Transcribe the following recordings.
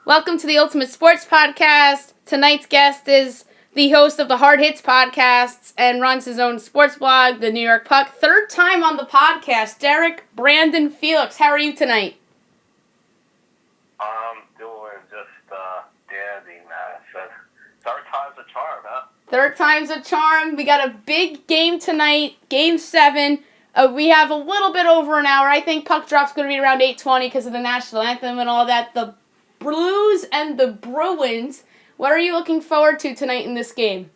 Welcome to the Ultimate Sports Podcast. Tonight's guest is the host of the Hard Hits podcasts and runs his own sports blog, The New York Puck. Third time on the podcast, Derek Felix. How are you tonight? I'm doing just dandy, Madison. Third time's a charm, huh? Third time's a charm. We got a big game tonight, Game 7. We have a little bit over an hour. I think puck drop's going to be around 8:20 because of the national anthem and all that. The Blues and the Bruins. What are you looking forward to tonight in this game?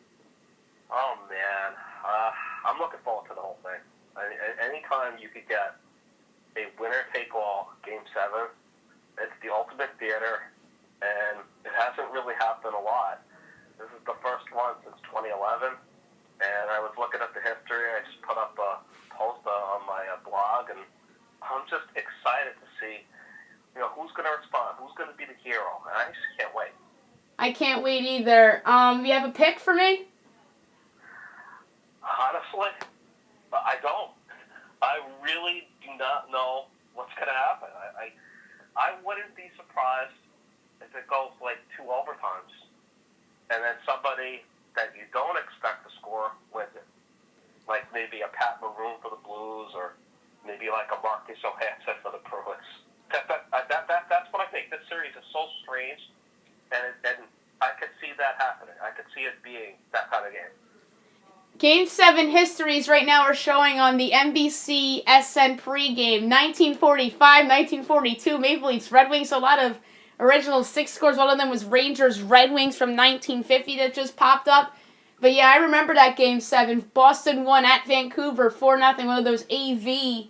Oh, man. I'm looking forward to the whole thing. Anytime you could get a winner-take-all Game 7, it's the ultimate theater, and it hasn't really happened a lot. This is the first one since 2011, and I was looking at the history. I just put up a post on my blog, and I'm just excited to see who's going to respond, who's going to be the hero, and I just can't wait. I can't wait either. You have a pick for me? Honestly, I don't. I really do not know what's going to happen. I wouldn't be surprised if it goes like 2 overtimes, and then somebody that you don't expect to score wins it. Like maybe a Pat Maroon for the Blues, or maybe like a Marcus Johansson for the Bruins. That's what I think. This series is so strange, and I could see that happening. I could see it being that kind of game. Game 7 histories right now are showing on the NBC SN pregame. 1945, 1942, Maple Leafs, Red Wings. A lot of original 6 scores. One of them was Rangers, Red Wings from 1950 that just popped up. But yeah, I remember that Game 7. Boston won at Vancouver 4-0. One of those AV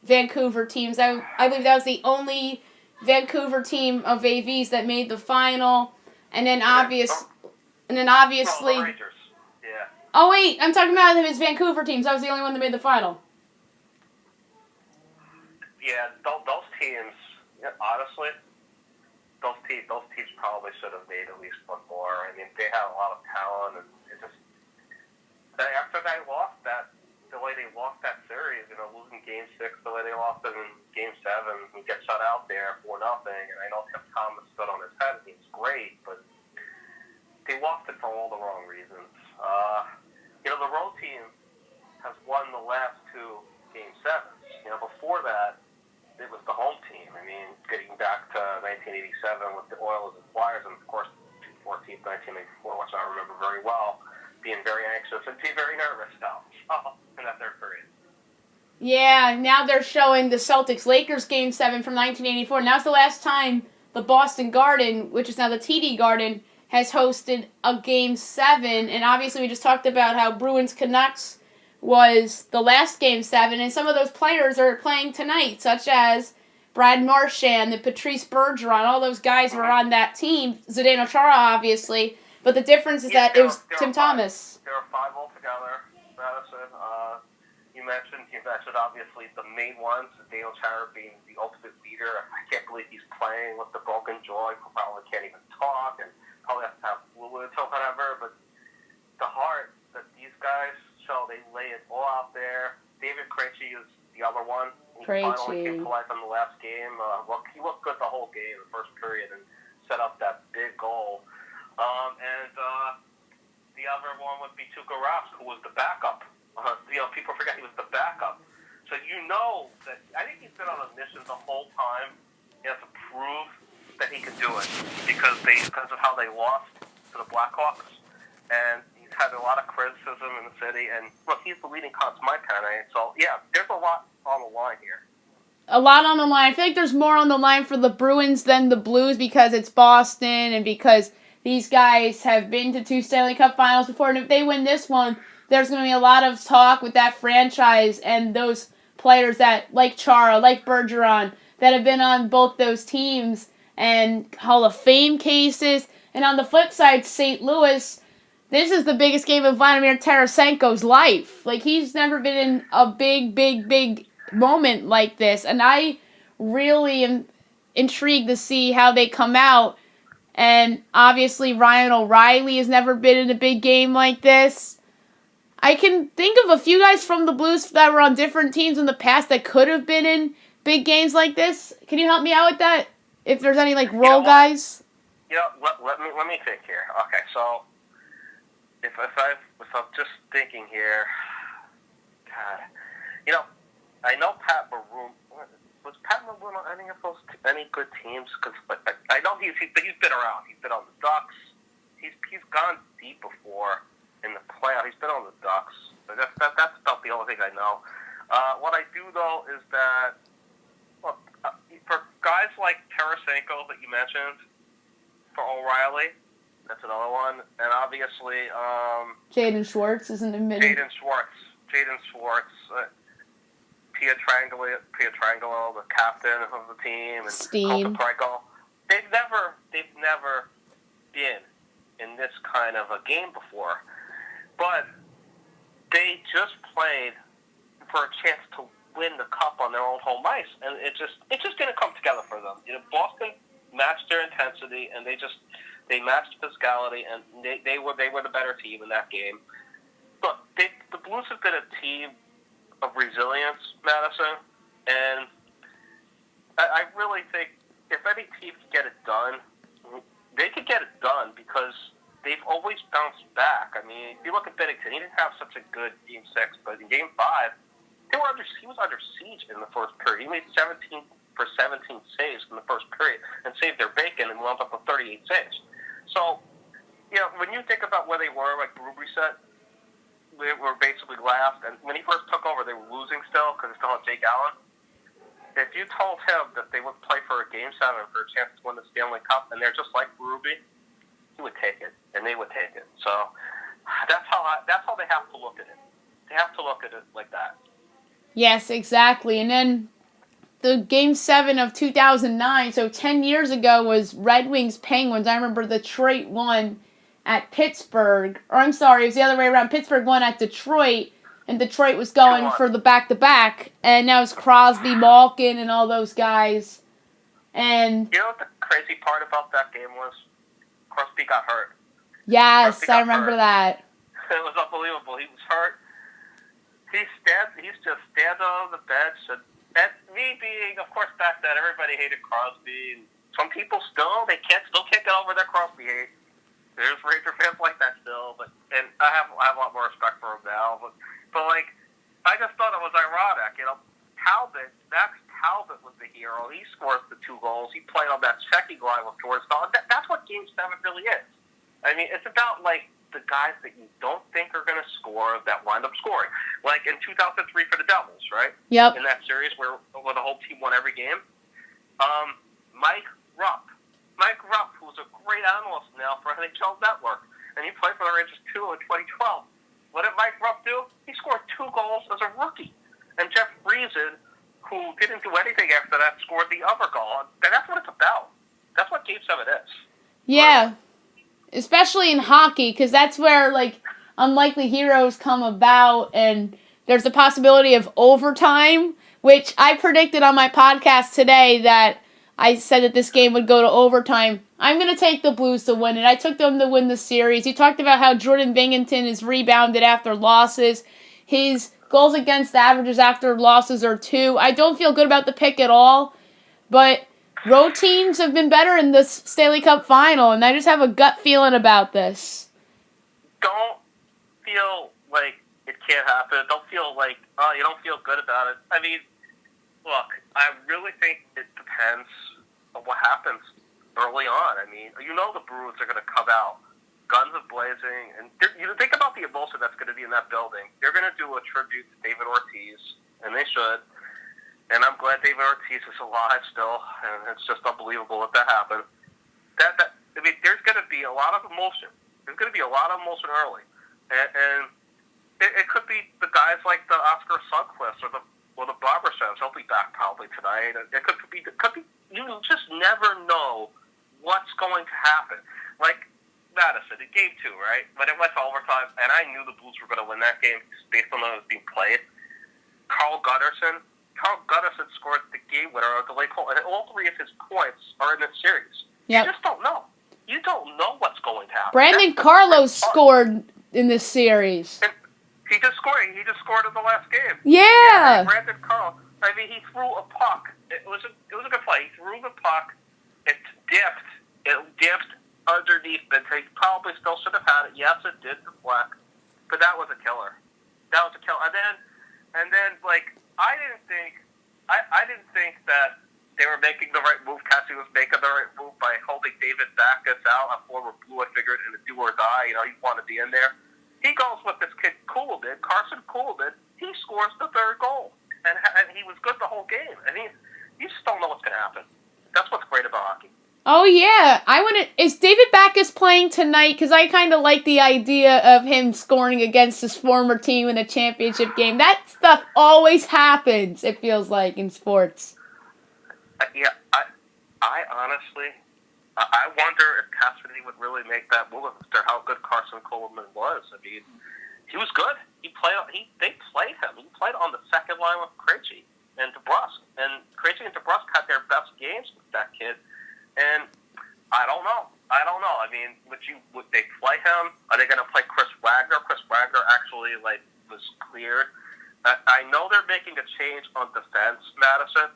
Vancouver teams. I believe that was the only Vancouver team of AVs that made the final. And then obviously. No, the Rangers. Yeah. Oh wait, I'm talking about his Vancouver teams. That was the only one that made the final. Yeah, those teams. Honestly, those teams probably should have made at least one more. I mean, they had a lot of talent, and it just after they lost that. The way they lost that series, losing Game 6, the way they lost it in Game 7, we get shut out there 4-0, and I know Tim Thomas stood on his head, and he's great, but they lost it for all the wrong reasons. The road team has won the last 2 Game 7s. Before that, it was the home team. I mean, getting back to 1987 with the Oilers and Flyers, and of course, 14th, 1984, which I remember very well, being very anxious and being very nervous now. In that third period. Yeah, now they're showing the Celtics-Lakers Game 7 from 1984. Now's the last time the Boston Garden, which is now the TD Garden, has hosted a Game 7. And obviously we just talked about how Bruins-Canucks was the last Game 7. And some of those players are playing tonight, such as Brad Marchand and Patrice Bergeron. All those guys were on that team. Zdeno Chara, obviously. But the difference is that it was Tim Thomas. There were 5 altogether. Madison, you mentioned obviously the main ones, Daniel Chara being the ultimate leader. I can't believe he's playing with the broken jaw. He probably can't even talk, and probably has to have fluids or whatever. But the heart that these guys show, they lay it all out there. David Krejci is the other one. He finally came to life in the last game. He looked good the whole game, the first period, and set up that big goal. The other one would be Tuukka Rask, who was the backup. People forget he was the backup. So that I think he's been on a mission the whole time. He has to prove that he can do it because of how they lost to the Blackhawks, and he's had a lot of criticism in the city. And look, he's the leading Conn Smythe candidate. So yeah, there's a lot on the line here. A lot on the line. I feel like there's more on the line for the Bruins than the Blues because it's Boston and because these guys have been to 2 Stanley Cup Finals before, and if they win this one, there's going to be a lot of talk with that franchise and those players that, like Chara, like Bergeron, that have been on both those teams and Hall of Fame cases. And on the flip side, St. Louis, this is the biggest game of Vladimir Tarasenko's life. Like, he's never been in a big moment like this, and I really am intrigued to see how they come out. And obviously Ryan O'Reilly has never been in a big game like this. I can think of a few guys from the Blues that were on different teams in the past that could have been in big games like this. Can you help me out with that? If there's any, role guys? let me think here. Okay, so if I'm just thinking here, God, I know Pat Maroon. Was Pat Maroon on any good teams? Because I know he's been around. He's been on the Ducks. He's gone deep before in the playoffs. He's been on the Ducks. But that's about the only thing I know. What I do know is that for guys like Tarasenko that you mentioned, for O'Reilly, that's another one, and obviously Jaden Schwartz isn't admitted. Jaden Schwartz, Pietrangelo, the captain of the team, and Steen. They've never been in this kind of a game before, but they just played for a chance to win the cup on their own home ice, and it just didn't come together for them. Boston matched their intensity, and they matched physicality, and they were the better team in that game. Look, the Blues have been a team of resilience, Madison, and I really think if any team can get it done, they could get it done because they've always bounced back. I mean, if you look at Binnington, he didn't have such a good Game 6, but in Game 5, he was under siege in the first period. He made 17 for 17 saves in the first period and saved their bacon and wound up with 38 saves. So, when you think about where they were, like Ruby said, they were basically last. And when he first took over, they were losing still because they still had Jake Allen. If you told him that they would play for a Game 7 for a chance to win the Stanley Cup, and they're just like Ruby, he would take it, and they would take it. So that's how they have to look at it. They have to look at it like that. Yes, exactly. And then the Game 7 of 2009, so 10 years ago, was Red Wings Penguins. I remember Detroit won at Pittsburgh. Or I'm sorry, it was the other way around. Pittsburgh won at Detroit, and Detroit was going for the back-to-back. And that was Crosby, Malkin, and all those guys. And you know what the crazy part about that game was? Crosby got hurt. Yes, I remember that. It was unbelievable. He was hurt. He's just standing on the bench, and me being, of course, back then everybody hated Crosby. And some people still can't get over their Crosby hate. There's Ranger fans like that still, and I have a lot more respect for him now. But I just thought it was ironic, Max Talbot was the hero. He scores the 2 goals. He played on that checking line with George Dahl. That's what Game 7 really is. I mean, it's about the guys that you don't think are going to score that wind up scoring. Like in 2003 for the Devils, right? Yep. In that series where the whole team won every game. Mike Rupp, who's a great analyst now for NHL Network, and he played for the Rangers too in 2012. What did Mike Rupp do? He scored 2 goals as a rookie. And Jeff Friesen, who didn't do anything after that, scored the other goal. And that's what it's about. That's what Game 7 is. Yeah. Especially in hockey, because that's where, unlikely heroes come about, and there's the possibility of overtime, which I predicted on my podcast today that I said that this game would go to overtime. I'm going to take the Blues to win it. I took them to win the series. You talked about how Jordan Binghamton is rebounded after losses. His goals against averages after losses are 2. I don't feel good about the pick at all, but road teams have been better in this Stanley Cup final, and I just have a gut feeling about this. Don't feel like it can't happen. Don't feel like, you don't feel good about it. I mean, look, I really think it depends on what happens early on. I mean, the Bruins are going to come out, guns a-blazing, and think about the emotion that's going to be in that building. They're going to do a tribute to David Ortiz, and they should. And I'm glad David Ortiz is alive still, and it's just unbelievable that happened. There's going to be a lot of emotion. There's going to be a lot of emotion early, and it could be the guys like the Oscar Sundqvist or the Barbershows. He'll be back probably tonight. It could be. You just never know what's going to happen. Like Madison in Game 2, right? When it went to overtime, and I knew the Blues were going to win that game based on what was being played. Carl Gunnarsson scored the game winner on a delayed goal, and all 3 of his points are in this series. Yep. You just don't know. You don't know what's going to happen. Brandon Carlos scored in this series. And he just scored. He just scored in the last game. Yeah. Brandon Carlos. I mean, he threw a puck. It was a good play. He threw the puck. It dipped underneath mid. He probably still should have had it. Yes, it did deflect, but that was a killer. That was a killer. And then like I didn't think that they were making the right move. Cassie was making the right move by holding David Backus out. A former Blue, I figured, in a do or die. You know, he wanted to be in there. He goes with this kid Coolidge, Carson Coolidge. He scores the third goal, and he was good the whole game. I mean, you just don't know what's going to happen. That's what's great about hockey. Oh, yeah. Is David Backus playing tonight? Because I kind of like the idea of him scoring against his former team in a championship game. That stuff always happens, it feels like, in sports. Yeah, I honestly, I wonder if Cassidy would really make that move after how good Carson Coleman was. I mean, he was good. They played him. He played on the second line with Krejci and DeBrusque. And Krejci and DeBrusque had their best games with that kid. And I don't know. I mean, would they play him? Are they going to play Chris Wagner? Chris Wagner actually was cleared. I know they're making a change on defense, Madison.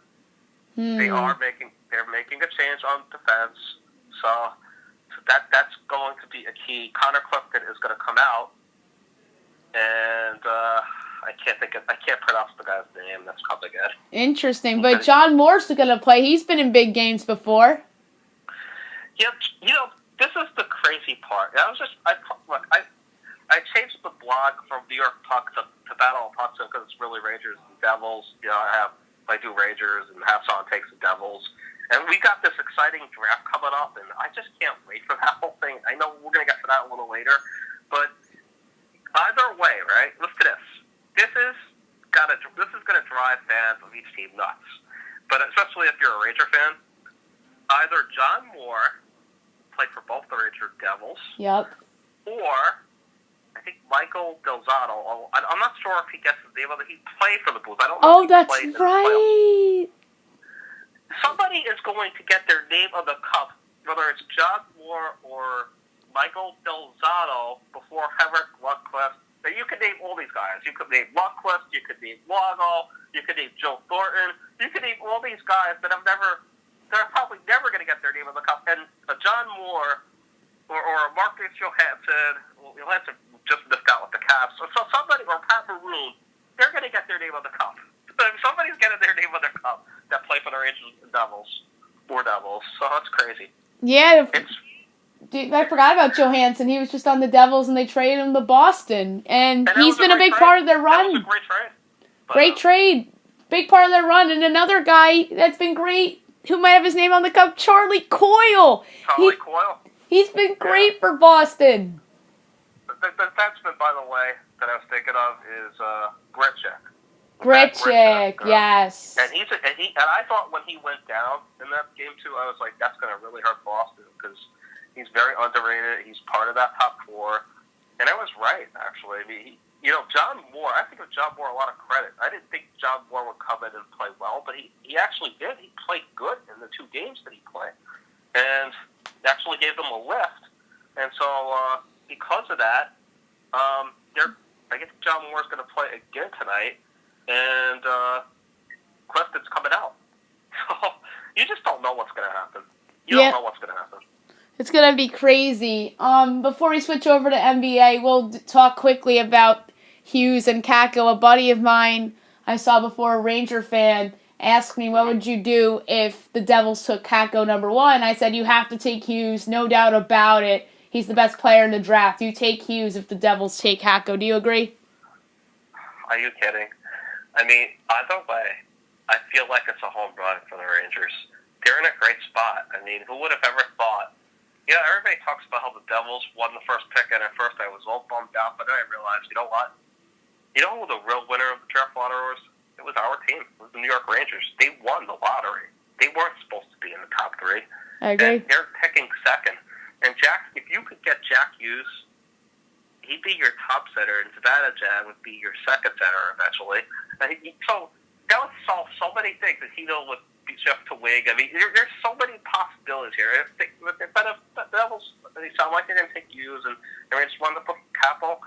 They're making a change on defense. So that's going to be a key. Connor Clifton is going to come out, and I can't pronounce the guy's name. That's probably good. Interesting, but John Moore's going to play. He's been in big games before. Yeah, this is the crazy part. I changed the blog from New York Puck to Battle of Pucks because it's really Rangers and Devils. You know, I do Rangers and Hassan takes the Devils. And we got this exciting draft coming up, and I just can't wait for that whole thing. I know we're going to get to that a little later, but either way, right? Listen to this. This is going to drive fans of each team nuts. But especially if you're a Ranger fan, either John Moore played for both the Ranger Devils, yep, or I think Michael Delzato. I'm not sure if he gets his name, whether he played for the Blues. I don't know. Oh, that's right. Somebody is going to get their name on the cup, whether it's John Moore or Michael Delzato before Henrik Lundqvist. Now, you could name all these guys. You could name Lundqvist. You could name Lago. You could name Joe Thornton. You could name all these guys that they're probably never going to get their name on the cup. And John Moore or Marcus Johansson, Johansson just missed out with the Caps. So somebody, or Pat Maroon, they're going to get their name on the cup. Somebody's getting their name on the cup that play for the Rangers and Devils. So that's crazy. Yeah. Dude, I forgot about Johansson. He was just on the Devils, and they traded him to Boston. And he's been a big part of their run. That was a great trade. Great trade. Big part of their run. And another guy that's been great, who might have his name on the cup, Charlie Coyle. Coyle. He's been great for Boston. The defenseman, by the way, that I was thinking of is Gretschek. Gretschek, yes. And I thought when he went down in that game too, I was like, that's going to really hurt Boston because he's very underrated. He's part of that top four, and I was right actually. I mean, John Moore. I think of John Moore a lot of credit. I didn't think John Moore would come in and play well, but he actually did. He played good in the 2 games that he played, and actually gave them a lift. And so because of that, I guess John Moore's going to play again tonight. And Clifton's coming out. So you just don't know what's going to happen. You don't know what's going to happen. It's going to be crazy. Before we switch over to NBA, we'll talk quickly about Hughes and Kakko. A buddy of mine I saw before, a Ranger fan, asked me, what would you do if the Devils took Kakko number 1? I said, you have to take Hughes, no doubt about it. He's the best player in the draft. You take Hughes if the Devils take Kakko. Do you agree? Are you kidding? I mean, either way, I feel like it's a home run for the Rangers. They're in a great spot. I mean, who would have ever thought? Everybody talks about how the Devils won the first pick, and at first I was all bummed out, but then I realized, you know what? You know who the real winner of the draft lottery was? It was our team. It was the New York Rangers. They won the lottery. They weren't supposed to be in the top 3. I agree. And they're picking second. And if you could get Jack Hughes, he'd be your top center, and Zibanejad would be your second center eventually. So that would solve so many things. That Hito would be shift to wing. I mean, there's so many possibilities here. But if the Devils, they sound like they're going to take Hughes, and they're just want to put Kakko.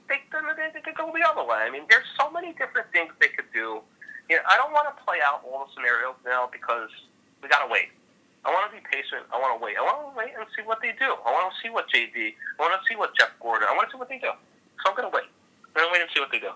They could go the other way. I mean, there's so many different things they could do. I don't want to play out all the scenarios now because we got to wait. I want to be patient. I want to wait. I want to wait and see what they do. I want to see what JD. I want to see what Jeff Gordon. I want to see what they do. So I'm going to wait. I'm going to wait and see what they do.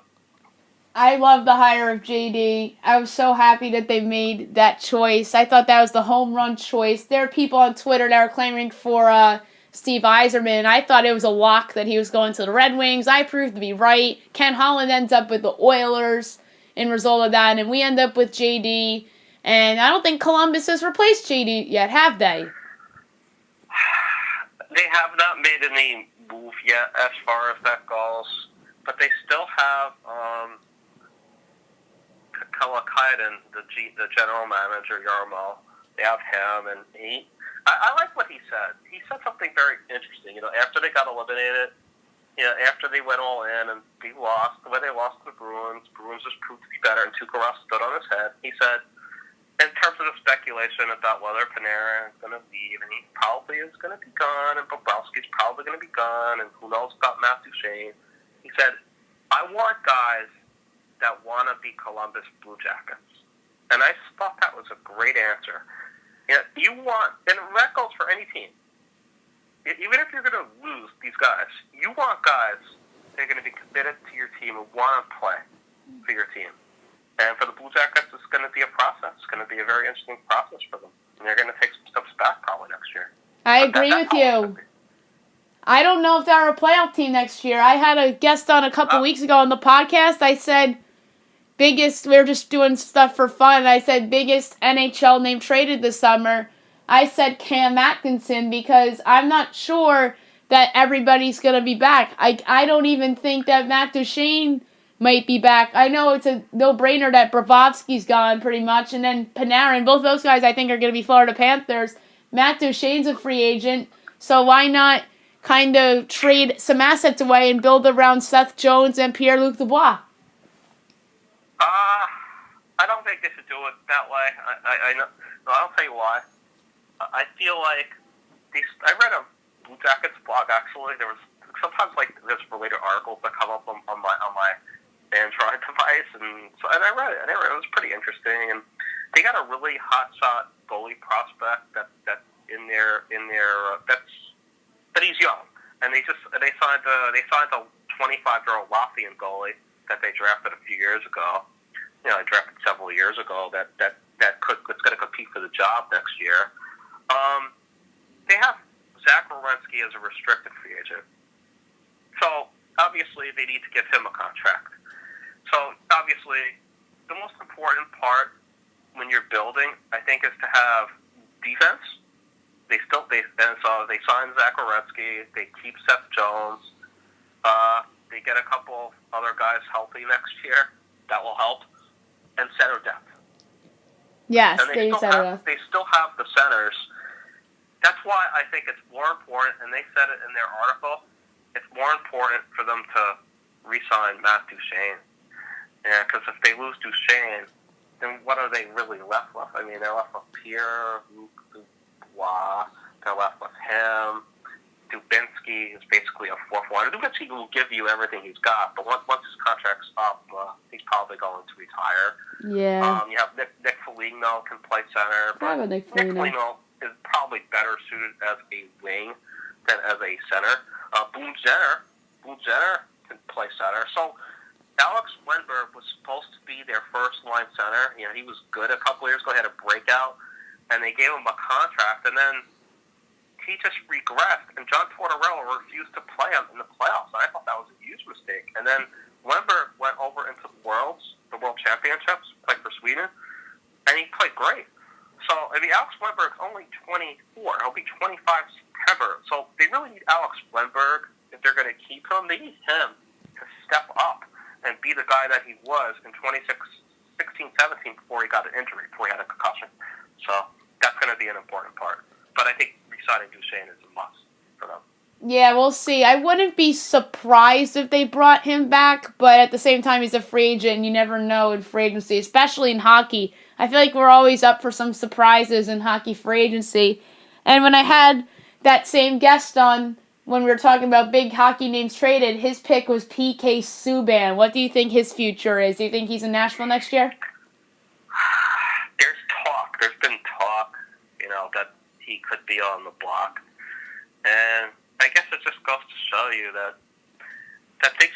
I love the hire of JD. I was so happy that they made that choice. I thought that was the home run choice. There are people on Twitter that are claiming for Steve Yzerman. I thought it was a lock that he was going to the Red Wings. I proved to be right. Ken Holland ends up with the Oilers in result of that, and we end up with JD. And I don't think Columbus has replaced JD yet, have they? They have not made any move yet as far as that goes, but they still have Kalakainen, the general manager, Yarmo. They have him, and I like what he said. He said something very interesting. After they got eliminated, after they went all in and they lost, the way they lost to the Bruins just proved to be better, and Tuukka Rask stood on his head. He said, in terms of the speculation about whether Panarin is going to leave, and he probably is going to be gone, and Bobrovsky's probably going to be gone, and who knows about Matt Duchene, he said, I want guys that want to be Columbus Blue Jackets. And I thought that was a great answer. You want, and that goes for any team. Even if you're going to lose these guys, you want guys that are going to be committed to your team and want to play for your team. And for the Blue Jackets, it's going to be a process. It's going to be a very interesting process for them. And they're going to take some steps back probably next year. I agree with you. I don't know if they're a playoff team next year. I had a guest on a couple weeks ago on the podcast. I said, we were just doing stuff for fun. I said, biggest NHL name traded this summer. I said Cam Atkinson because I'm not sure that everybody's going to be back. I don't even think that Matt Duchene might be back. I know it's a no-brainer that Bobrovsky's gone pretty much, and then Panarin. Both those guys I think are going to be Florida Panthers. Matt Duchene's a free agent, so why not kind of trade some assets away and build around Seth Jones and Pierre-Luc Dubois? I don't think they should do it that way. I know. No, I'll tell you why. I feel like I read a Blue Jackets blog actually. There was sometimes there's related articles that come up on my Android device, and I read it. It was pretty interesting, and they got a really hot shot goalie prospect that he's young, and they signed a 25-year-old Latvian goalie that they drafted a few years ago. They drafted several years ago. That's going to compete for the job next year. They have Zach Werenski as a restricted free agent, so obviously they need to give him a contract. So obviously, the most important part when you're building, I think, is to have defense. They signed Zach Werenski. They keep Seth Jones. They get a couple other guys healthy next year. That will help. And center depth. Yes, they still have the centers. That's why I think it's more important, and they said it in their article, it's more important for them to re-sign Matt Duchene. Yeah, because if they lose Duchene, then what are they really left with? I mean, they're left with Pierre-Luc Dubois. They're left with him. Dubinsky is basically a fourth liner. Dubinsky will give you everything he's got, but once his contract's up, he's probably going to retire. Yeah. You have Nick Foligno can play center, but Nick Foligno is probably better suited as a wing than as a center. Boone Jenner can play center. So Alex Wenberg was supposed to be their first line center. He was good a couple years ago. He had a breakout, and they gave him a contract, and then he just regressed, and John Tortorella refused to play him in the playoffs. I thought that was a huge mistake. And then Wenberg went over into the World Championships, played for Sweden, and he played great. So, Alex Wenberg's only 24. He'll be 25 September. So they really need Alex Wenberg. If they're going to keep him, they need him to step up and be the guy that he was in 2016-17 before he got an injury, before he had a concussion. So that's going to be an important part. But I think re-signing Duchene is a must for them. Yeah, we'll see. I wouldn't be surprised if they brought him back, but at the same time, he's a free agent, and you never know in free agency, especially in hockey. I feel like we're always up for some surprises in hockey free agency. And when I had that same guest on, when we were talking about big hockey names traded, his pick was PK Subban. What do you think his future is? Do you think he's in Nashville next year? There's talk. There's been talk, he could be on the block. And I guess it just goes to show you that things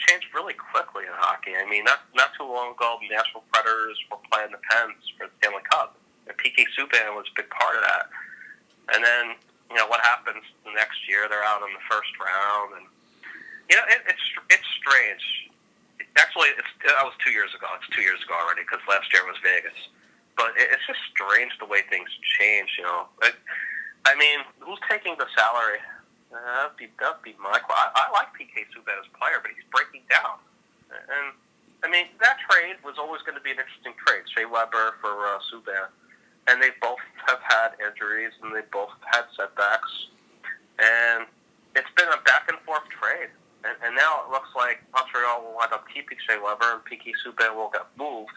change really quickly in hockey. I mean, not too long ago, the Nashville Predators were playing the Pens for the Stanley Cup, and PK Subban was a big part of that. And then, what happens the next year? They're out in the first round, and it's strange. Actually, that was 2 years ago. It's 2 years ago already because last year was Vegas. But it's just strange the way things change. I mean, who's taking the salary? That'd be my question. I like PK Subban as a player, but he's breaking down. And I mean, that trade was always going to be an interesting trade. Shea Weber for Subban, and they both have had injuries and they both had setbacks, and it's been a back and forth trade. And now it looks like Montreal will wind up keeping Shea Weber and PK Subban will get moved.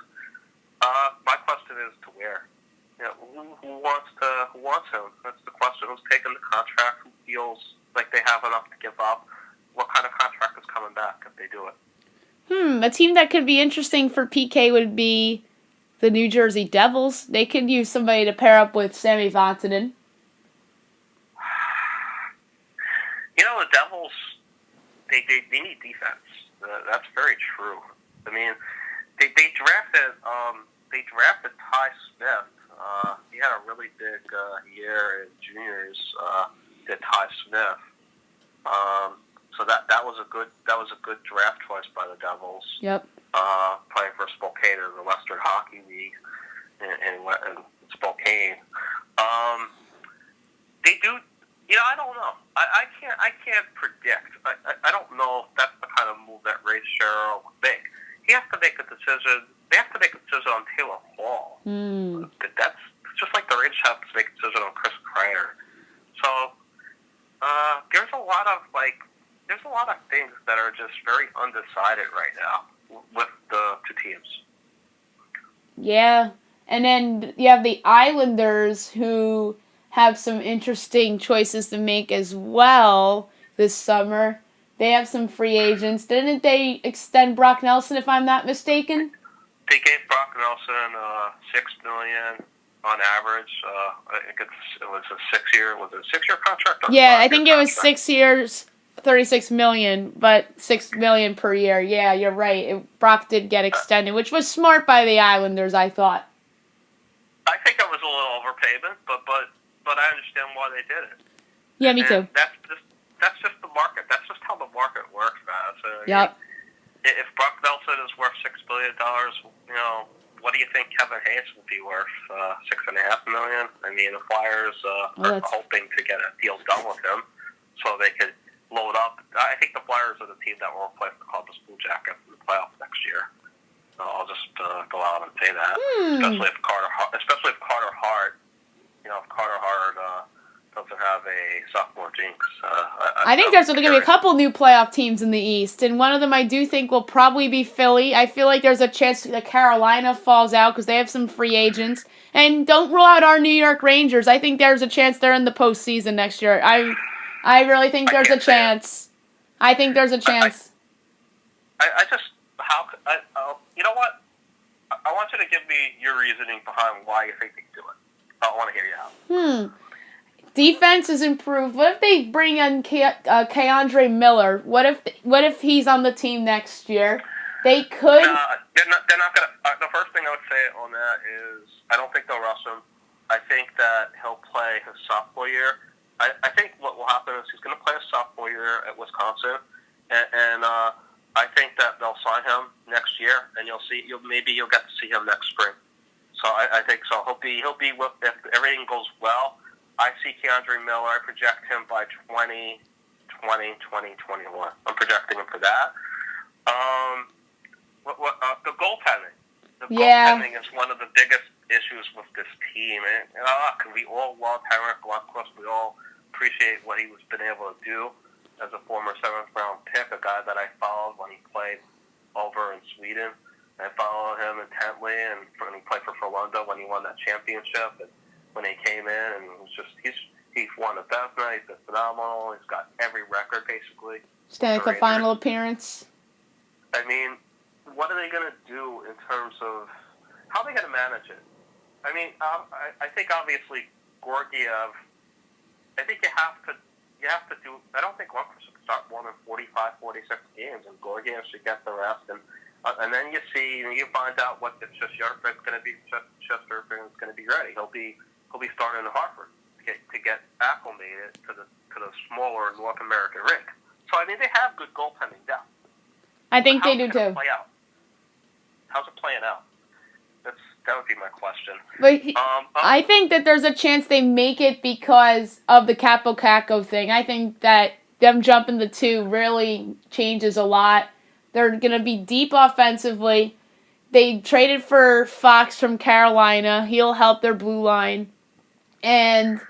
My question is to where? Who wants him? That's the question. Who's taking the contract? Who feels like they have enough to give up? What kind of contract is coming back if they do it? A team that could be interesting for PK would be the New Jersey Devils. They could use somebody to pair up with Sammy Vatanen. The Devils, they need defense. That's very true. I mean, they drafted Ty Smith. He had a really big year in juniors. Did Ty Smith. So that was a good draft choice by the Devils. Yep. Playing for Spokane in the Western Hockey League in Spokane. They do. I don't know. I can't predict. I don't know if that's the kind of move that Ray Sherrill would make. He has to make a decision. They have to make a decision on Taylor Hall. That's just like the Rangers have to make a decision on Chris Kreider. So there's a lot of things that are just very undecided right now with the two teams. Yeah, and then you have the Islanders who have some interesting choices to make as well this summer. They have some free agents. Didn't they extend Brock Nelson, if I'm not mistaken? They gave Brock Nelson $6 million on average. I think it was a 6-year. Was it a 6-year contract? Yeah, I think it was 6 years, $36 million, but $6 million per year. Yeah, you're right. Brock did get extended, which was smart by the Islanders, I thought. I think it was a little overpayment, but I understand why they did it. Yeah, me too. That's just the market. That's just how the market works, man. So, yep. If Brock Nelson is worth $6 billion, what do you think Kevin Hayes will be worth? $6.5 million. I mean, the Flyers are hoping to get a deal done with him, so they could load up. I think the Flyers are the team that will replace the Columbus Blue Jackets in the playoffs next year. I'll just go out and say that, especially if Carter Hart, if Carter Hart doesn't have a sophomore jinx. I think there's going to be a couple new playoff teams in the East, and one of them I do think will probably be Philly. I feel like there's a chance that Carolina falls out because they have some free agents. And don't rule out our New York Rangers. I think there's a chance they're in the postseason next year. I really think there's a chance. I think there's a chance. You know what? I want you to give me your reasoning behind why you think they can do it. I want to hear you out. Defense is improved. What if they bring in Keandre Miller? What if he's on the team next year? They could. They're not going to. The first thing I would say on that is I don't think they'll rush him. I think that he'll play his sophomore year. I think what will happen is he's going to play his sophomore year at Wisconsin, and I think that they'll sign him next year, and maybe you'll get to see him next spring. So I think so. He'll be with, if everything goes well. I see Keandre Miller. I project him by 2021. I'm projecting him for that. The goaltending. Goaltending is one of the biggest issues with this team. And we all love Henrik Lundqvist. We all appreciate what he's been able to do as a former 7th-round pick, a guy that I followed when he played over in Sweden. I followed him intently, and when he played for Frölunda when he won that championship, and when he came in, and it was just he's won a Vezina. He's been phenomenal. He's got every record basically. Stanley Cup final appearance. I mean, what are they going to do in terms of how are they going to manage it? I mean, I think obviously Georgiev, I think you have to do. I don't think Lundqvist should start more than 45, 46 games, and Georgiev should get the rest. And then you find out what if Shesterkin's going to be. Shesterkin's going to be ready. He'll be starting in Hartford to get acclimated to the smaller North American rink. So I mean, they have good goaltending depth. I think they do too. How's it playing out? That would be my question. But I think that there's a chance they make it because of the Capo Caco thing. I think that them jumping the 2 really changes a lot. They're going to be deep offensively. They traded for Fox from Carolina. He'll help their blue line. And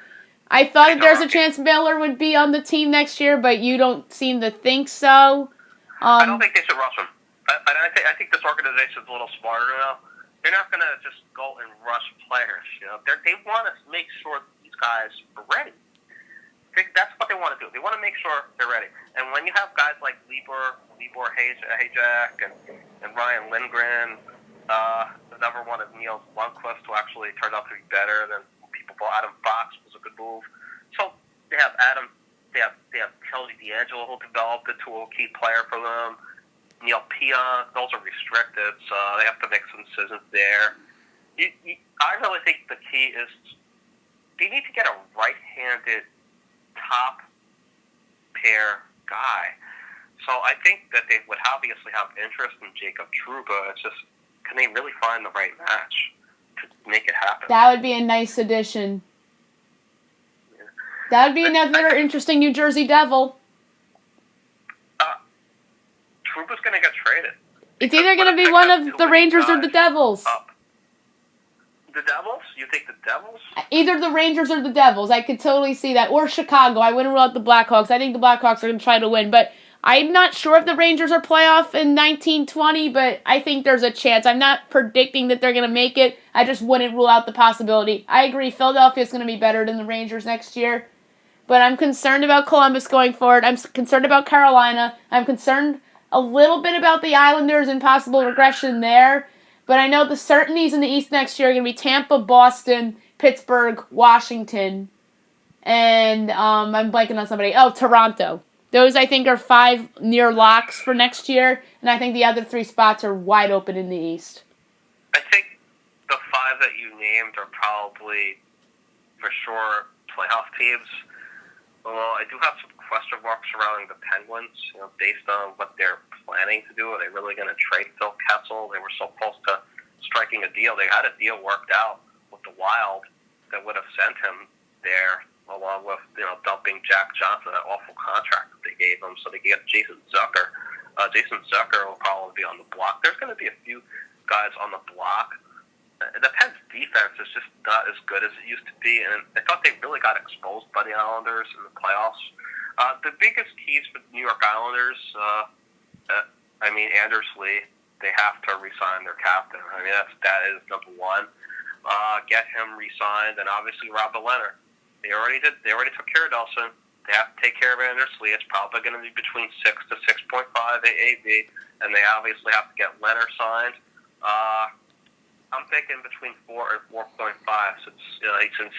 I thought that there's a chance Miller would be on the team next year, but you don't seem to think so. I don't think they should rush him. I think this organization's a little smarter now. They're not going to just go and rush players. They want to make sure these guys are ready. That's what they want to do. They want to make sure they're ready. And when you have guys like Libor Hajek, and Ryan Lindgren, another one of Neil Lundqvist, who actually turned out to be better than people thought. Adam Fox was a good move. So they have Adam. They have Kelly DeAngelo, who developed into a key player for them. Neil Pionk, those are restricted, so they have to make some decisions there. I really think the key is they need to get a right-handed top pair guy. So I think that they would obviously have interest in Jacob Trouba. It's just, can they really find the right match to make it happen? That would be a nice addition. Yeah. That would be another interesting New Jersey Devil. Trouba's going to get traded. It's either going to be one of the Rangers or the Devils. The Devils? You think the Devils? Either the Rangers or the Devils. I could totally see that. Or Chicago. I wouldn't rule out the Blackhawks. I think the Blackhawks are going to try to win. But I'm not sure if the Rangers are playoff in 1920, but I think there's a chance. I'm not predicting that they're going to make it. I just wouldn't rule out the possibility. I agree. Philadelphia's going to be better than the Rangers next year. But I'm concerned about Columbus going forward. I'm concerned about Carolina. I'm concerned a little bit about the Islanders and possible regression there. But I know the certainties in the East next year are going to be Tampa, Boston, Pittsburgh, Washington, and I'm blanking on somebody. Oh, Toronto. Those, I think, are 5 near locks for next year, and I think the other 3 spots are wide open in the East. I think the 5 that you named are probably, for sure, playoff teams. Well, I do have some question marks surrounding the Penguins, based on what they're planning to do. Are they really going to trade Phil Kessel? They were so close to striking a deal. They had a deal worked out with the Wild that would have sent him there, along with dumping Jack Johnson, that awful contract that they gave him, so they could get Jason Zucker. Jason Zucker will probably be on the block. There's going to be a few guys on the block. The Pens' defense is just not as good as it used to be, and I thought they really got exposed by the Islanders in the playoffs. The biggest keys for the New York Islanders, Anders Lee, they have to re-sign their captain. I mean, that is number one. Get him re-signed, and obviously Robert Leonard. They already took care of Nelson. They have to take care of Anders Lee. It's probably going to be between 6 to 6.5 AAV, and they obviously have to get Leonard signed. I'm thinking between 4 and 4.5 since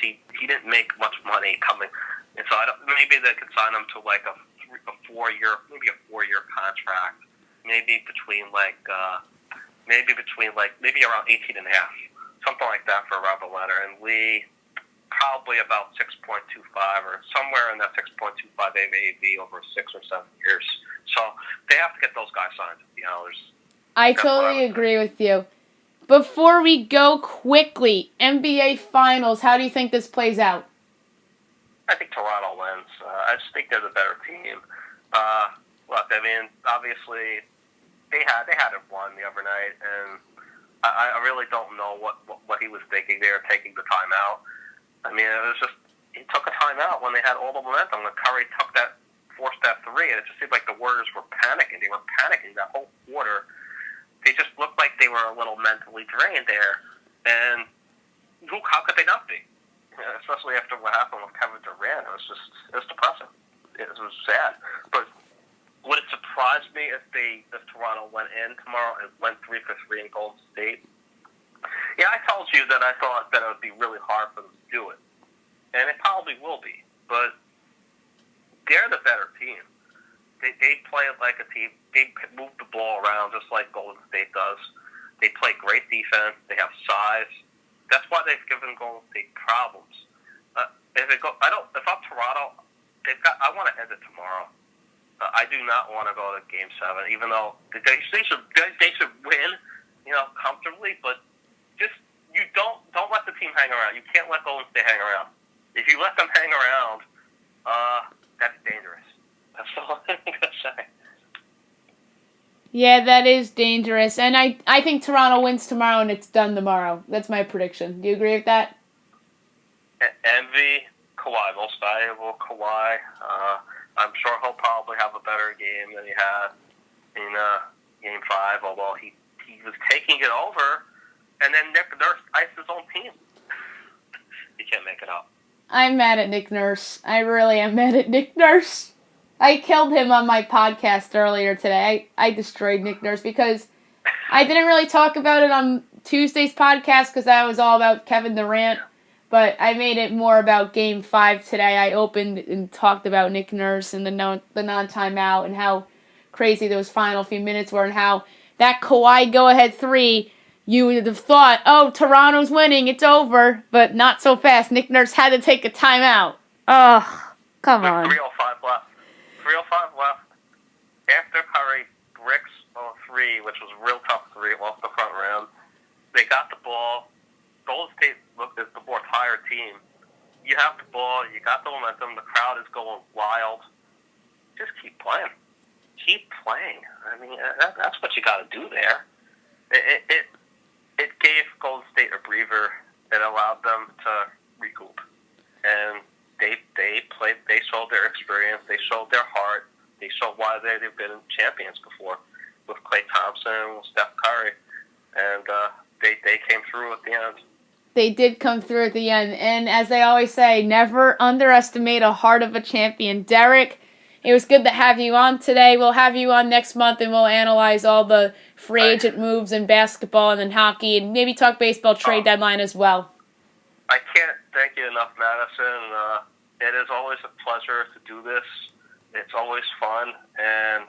he didn't make much money coming. And so maybe they could sign him to like a 4-year contract, maybe around 18 and a half, something like that for Robert Leonard. And Lee, probably about 6.25 or somewhere in that 6.25 AAV over 6 or 7 years. So they have to get those guys signed to the Islanders. I totally agree with you. Before we go quickly, NBA Finals, how do you think this plays out? I think Toronto wins. I just think they're the better team. Look, I mean, obviously, they had it won the other night, and I really don't know what he was thinking there, taking the timeout. I mean, it was just, he took a timeout when they had all the momentum. When Curry forced that 3, and it just seemed like the Warriors were panicking. They were panicking that whole quarter. They just looked like they were a little mentally drained there. And how could they not be? Especially after what happened with Kevin Durant. It was depressing. It was sad. But would it surprise me if Toronto went in tomorrow and went 3 for 3 in Golden State? Yeah, I told you that I thought that it would be really hard for them to do it. and it probably will be. But they're the better team. They play like a team. They move the ball around just like Golden State does. They play great defense. They have size. That's why they've given Golden State problems. If I'm Toronto, I want to end it tomorrow. I do not want to go to Game 7, even though they should win, comfortably. But just don't let the team hang around. You can't let Golden State hang around. If you let them hang around, that's dangerous. That's all I'm gonna say. Yeah, that is dangerous. And I think Toronto wins tomorrow and it's done tomorrow. That's my prediction. Do you agree with that? Envy Kawhi, most valuable Kawhi. I'm sure he'll probably have a better game than he had in Game 5, although he was taking it over, and then Nick Nurse iced his own team. He can't make it up. I'm mad at Nick Nurse. I really am mad at Nick Nurse. I killed him on my podcast earlier today. I destroyed Nick Nurse because I didn't really talk about it on Tuesday's podcast because that was all about Kevin Durant. But I made it more about Game 5 today. I opened and talked about Nick Nurse and the non-timeout and how crazy those final few minutes were and how that Kawhi go-ahead 3, you would have thought, oh, Toronto's winning, it's over. But not so fast. Nick Nurse had to take a timeout. Oh, come on. 3:05 left. 3:05 left. After Curry bricks a 3, which was a real tough 3 off the front rim, they got the ball. Golden State looked as the more tired team. You have the ball, you got the momentum, the crowd is going wild. Just keep playing. Keep playing. I mean, that's what you got to do there. It gave Golden State a breather. It allowed them to recoup. And they played. They showed their experience. They showed their heart. They showed why they've been champions before with Klay Thompson, with Steph Curry. And they came through at the end. They did come through at the end. And as they always say, never underestimate a heart of a champion. Derek, it was good to have you on today. We'll have you on next month, and we'll analyze all the free agent moves in basketball and in hockey, and maybe talk baseball trade deadline as well. I can't thank you enough, Madison. It is always a pleasure to do this. It's always fun, and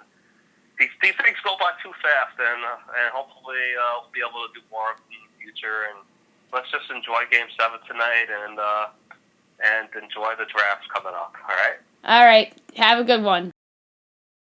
these things go by too fast, and hopefully we'll be able to do more in the future. And let's just enjoy Game 7 tonight, and enjoy the drafts coming up. All right. All right. Have a good one.